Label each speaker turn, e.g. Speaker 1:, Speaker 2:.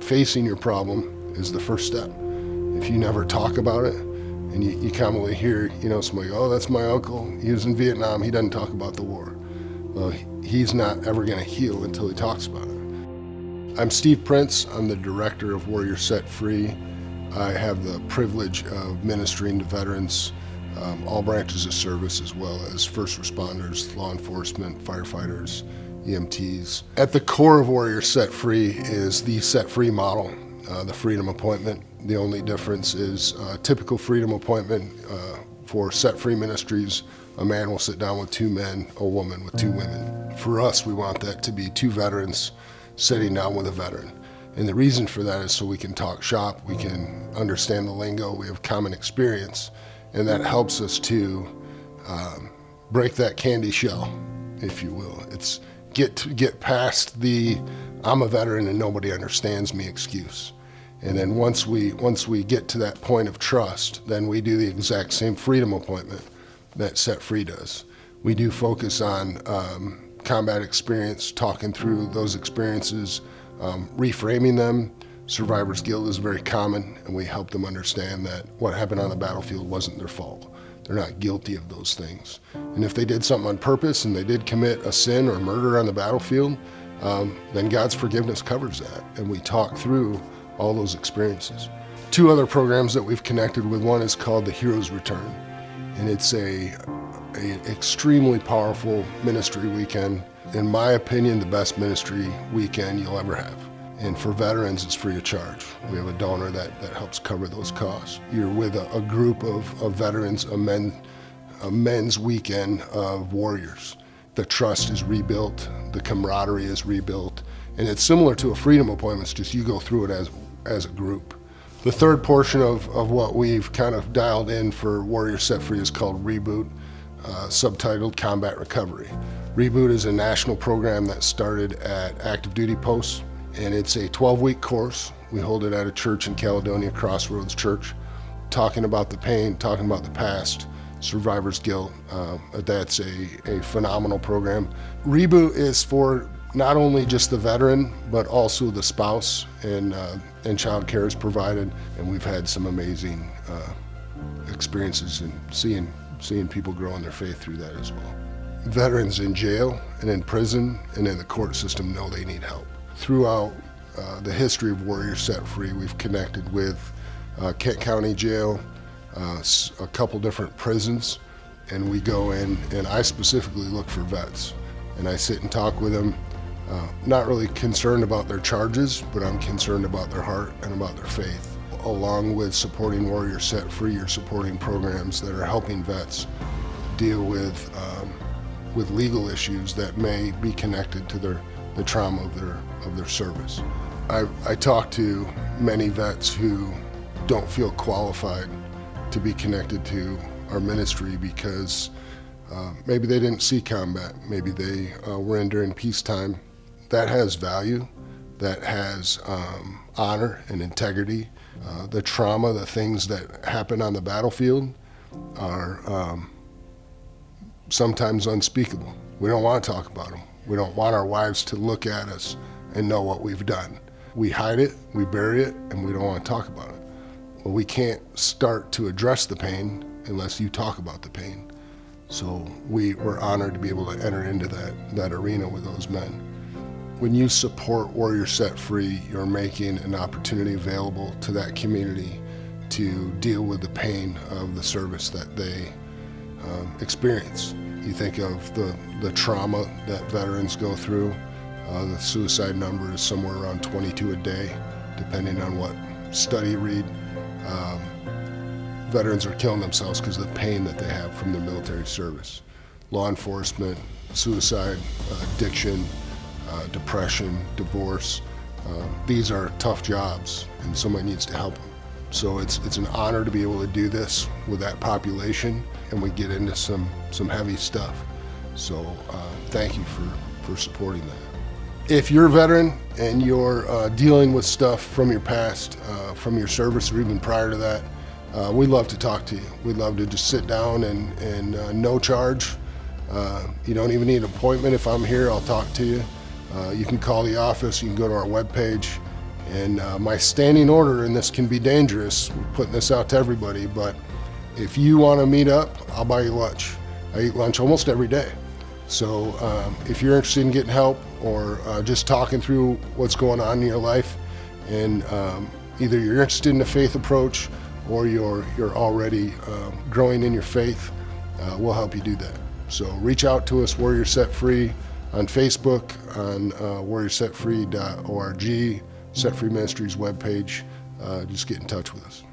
Speaker 1: facing your problem is the first step. If you never talk about it, and you commonly hear, somebody go, oh, that's my uncle, he was in Vietnam, he doesn't talk about the war. Well, he's not ever going to heal until he talks about it. I'm Steve Prince. I'm the director of Warrior Set Free. I have the privilege of ministering to veterans, all branches of service, as well as first responders, law enforcement, firefighters, EMTs. At the core of Warrior Set Free is the Set Free model, the freedom appointment. The only difference is a typical freedom appointment for Set Free Ministries. A man will sit down with 2 men, a woman with 2 women. For us, we want that to be 2 veterans sitting down with a veteran. And the reason for that is so we can talk shop, we can understand the lingo, we have common experience, and that helps us to break that candy shell, if you will. It's get past the I'm a veteran and nobody understands me excuse. And then once we get to that point of trust, then we do the exact same freedom appointment that Set Free does. We do focus on combat experience, talking through those experiences, reframing them. Survivor's guilt is very common, and we help them understand that what happened on the battlefield wasn't their fault. They're not guilty of those things. And if they did something on purpose and they did commit a sin or murder on the battlefield, then God's forgiveness covers that. And we talk through all those experiences. 2 other programs that we've connected with, one is called the Hero's Return, and it's a extremely powerful ministry weekend. In my opinion, the best ministry weekend you'll ever have. And for veterans, it's free of charge. We have a donor that helps cover those costs. You're with a group of veterans, a men's weekend of warriors. The trust is rebuilt, the camaraderie is rebuilt, and it's similar to a freedom appointment, it's just you go through it as a group. The third portion of what we've kind of dialed in for Warrior Set Free is called Reboot, subtitled Combat Recovery. Reboot is a national program that started at active duty posts, and it's a 12-week course. We hold it at a church in Caledonia, Crossroads Church, talking about the pain, talking about the past, survivor's guilt. That's a phenomenal program. Reboot is for not only just the veteran, but also the spouse, and child care is provided. And we've had some amazing experiences in seeing people grow in their faith through that as well. Veterans in jail and in prison and in the court system know they need help. Throughout the history of Warrior Set Free, we've connected with Kent County Jail, a couple different prisons, and we go in, and I specifically look for vets, and I sit and talk with them. Not really concerned about their charges, but I'm concerned about their heart and about their faith. Along with supporting Warrior Set Free, you're supporting programs that are helping vets deal with legal issues that may be connected to the trauma of their service. I talk to many vets who don't feel qualified to be connected to our ministry because maybe they didn't see combat, maybe they were in during peacetime. That has value, that has honor and integrity. The trauma, the things that happen on the battlefield are sometimes unspeakable. We don't want to talk about them. We don't want our wives to look at us and know what we've done. We hide it, we bury it, and we don't want to talk about it. Well, we can't start to address the pain unless you talk about the pain. So we're honored to be able to enter into that arena with those men. When you support Warrior Set Free, you're making an opportunity available to that community to deal with the pain of the service that they experience. You think of the trauma that veterans go through. The suicide number is somewhere around 22 a day, depending on what study you read. Veterans are killing themselves because of the pain that they have from their military service. Law enforcement, suicide, addiction, depression, divorce. These are tough jobs, and somebody needs to help them. So it's an honor to be able to do this with that population, and we get into some heavy stuff. So thank you for supporting that. If you're a veteran and you're dealing with stuff from your past, from your service or even prior to that, we'd love to talk to you. We'd love to just sit down and no charge. You don't even need an appointment. If I'm here, I'll talk to you. You can call the office, you can go to our webpage, And my standing order, and this can be dangerous, we're putting this out to everybody, but if you want to meet up, I'll buy you lunch. I eat lunch almost every day. So if you're interested in getting help or just talking through what's going on in your life, and either you're interested in the faith approach or you're already growing in your faith, we'll help you do that. So reach out to us, Warrior Set Free, on Facebook, on warriorsetfree.org, Set Free Ministries webpage. Just get in touch with us.